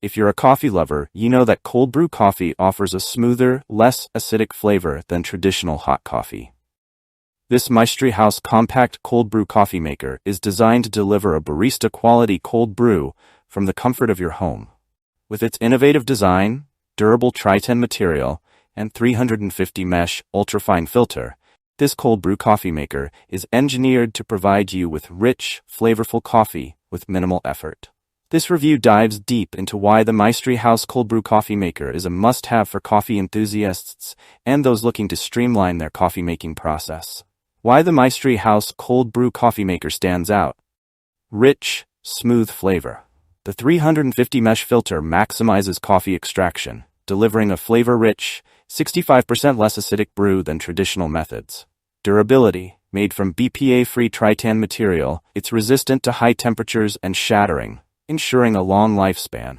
If you're a coffee lover, you know that cold brew coffee offers a smoother, less acidic flavor than traditional hot coffee. This Maestri House compact cold brew coffee maker is designed to deliver a barista-quality cold brew from the comfort of your home. With its innovative design, durable Tritan material, and 350 mesh ultrafine filter, this cold brew coffee maker is engineered to provide you with rich, flavorful coffee with minimal effort. This review dives deep into why the Maestri House cold brew coffee maker is a must-have for coffee enthusiasts and those looking to streamline their coffee-making process. Why the Maestri House cold brew coffee maker stands out. Rich, smooth flavor. The 350 mesh filter maximizes coffee extraction, delivering a flavor-rich, 65% less acidic brew than traditional methods. Durability. Made from BPA-free Tritan material, it's resistant to high temperatures and shattering, ensuring a long lifespan.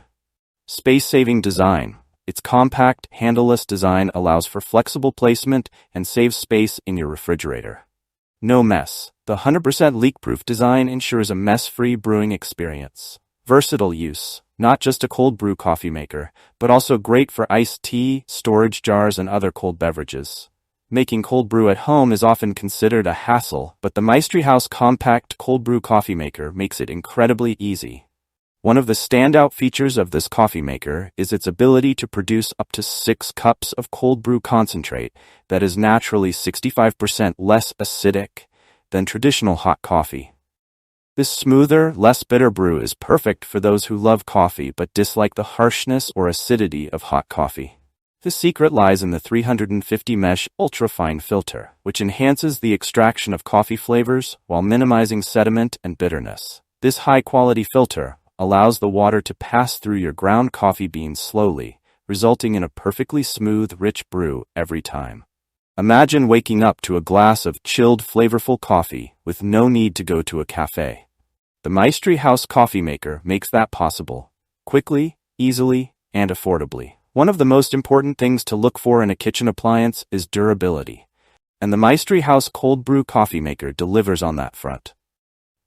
Space-saving design. Its compact, handleless design allows for flexible placement and saves space in your refrigerator. No mess. The 100% leak-proof design ensures a mess-free brewing experience. Versatile use. Not just a cold brew coffee maker, but also great for iced tea, storage jars, and other cold beverages. Making cold brew at home is often considered a hassle, but the Maestri House compact cold brew coffee maker makes it incredibly easy. One of the standout features of this coffee maker is its ability to produce up to 6 cups of cold brew concentrate that is naturally 65% less acidic than traditional hot coffee. This smoother, less bitter brew is perfect for those who love coffee but dislike the harshness or acidity of hot coffee. The secret lies in the 350 mesh ultrafine filter, which enhances the extraction of coffee flavors while minimizing sediment and bitterness. This high-quality filter allows the water to pass through your ground coffee beans slowly, resulting in a perfectly smooth, rich brew every time. Imagine waking up to a glass of chilled, flavorful coffee with no need to go to a cafe. The Maestri House coffee maker makes that possible, quickly, easily, and affordably. One of the most important things to look for in a kitchen appliance is durability, and the Maestri House cold brew coffee maker delivers on that front.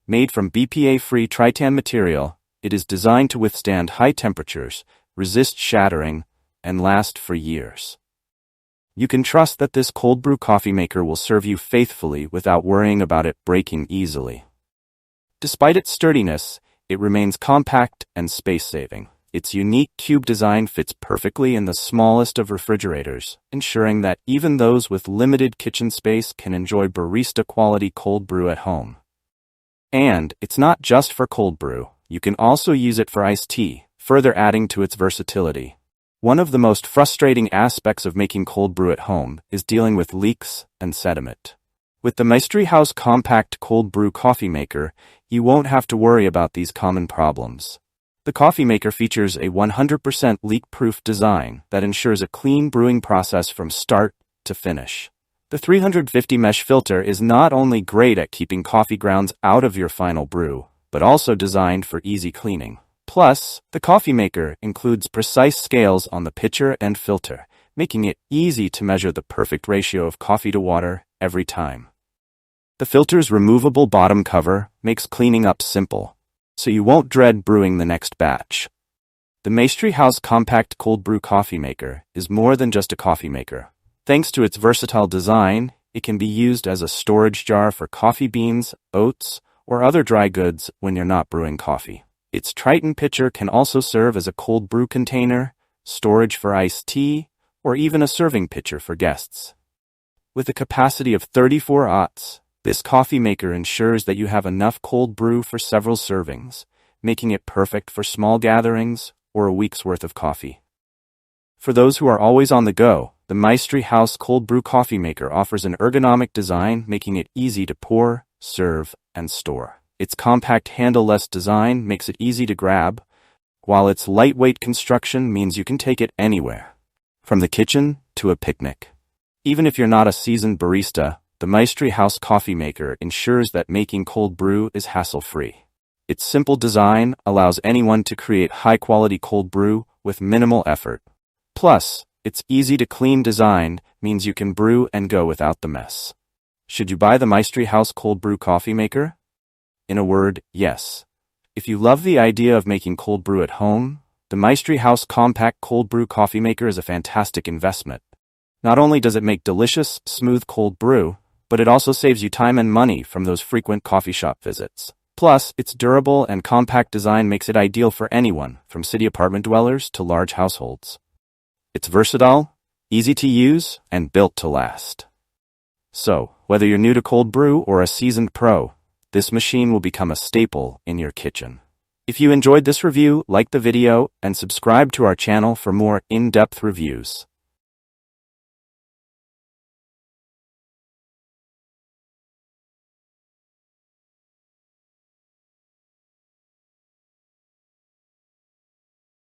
Made from BPA-free Tritan material, it is designed to withstand high temperatures, resist shattering, and last for years. You can trust that this cold brew coffee maker will serve you faithfully without worrying about it breaking easily. Despite its sturdiness, it remains compact and space-saving. Its unique cube design fits perfectly in the smallest of refrigerators, ensuring that even those with limited kitchen space can enjoy barista-quality cold brew at home. And it's not just for cold brew. You can also use it for iced tea, further adding to its versatility. One of the most frustrating aspects of making cold brew at home is dealing with leaks and sediment. With the Maestri House compact cold brew coffee maker, you won't have to worry about these common problems. The coffee maker features a 100% leak-proof design that ensures a clean brewing process from start to finish. The 350 mesh filter is not only great at keeping coffee grounds out of your final brew, but also designed for easy cleaning. Plus, the coffee maker includes precise scales on the pitcher and filter, making it easy to measure the perfect ratio of coffee to water every time. The filter's removable bottom cover makes cleaning up simple, so you won't dread brewing the next batch. The Maestri House compact cold brew coffee maker is more than just a coffee maker. Thanks to its versatile design, it can be used as a storage jar for coffee beans, oats, or other dry goods when you're not brewing coffee. Its Tritan pitcher can also serve as a cold brew container, storage for iced tea, or even a serving pitcher for guests. With a capacity of 34 oz, this coffee maker ensures that you have enough cold brew for several servings, making it perfect for small gatherings or a week's worth of coffee. For those who are always on the go, the Maestri House cold brew coffee maker offers an ergonomic design, making it easy to pour, serve, and store. Its compact handle-less design makes it easy to grab, while its lightweight construction means you can take it anywhere, from the kitchen to a picnic. Even if you're not a seasoned barista, the Maestri House coffee maker ensures that making cold brew is hassle-free. Its simple design allows anyone to create high-quality cold brew with minimal effort. Plus, its easy-to-clean design means you can brew and go without the mess. Should you buy the Maestri House cold brew coffee maker? In a word, yes. If you love the idea of making cold brew at home, The Maestri House Compact Cold Brew Coffee Maker is a fantastic investment. Not only does it make delicious, smooth cold brew, but it also saves you time and money from those frequent coffee shop visits. Plus, its durable and compact design makes it ideal for anyone, from city apartment dwellers to large households. It's versatile, easy to use, and built to last. So, whether you're new to cold brew or a seasoned pro, this machine will become a staple in your kitchen. If you enjoyed this review, like the video and subscribe to our channel for more in-depth reviews.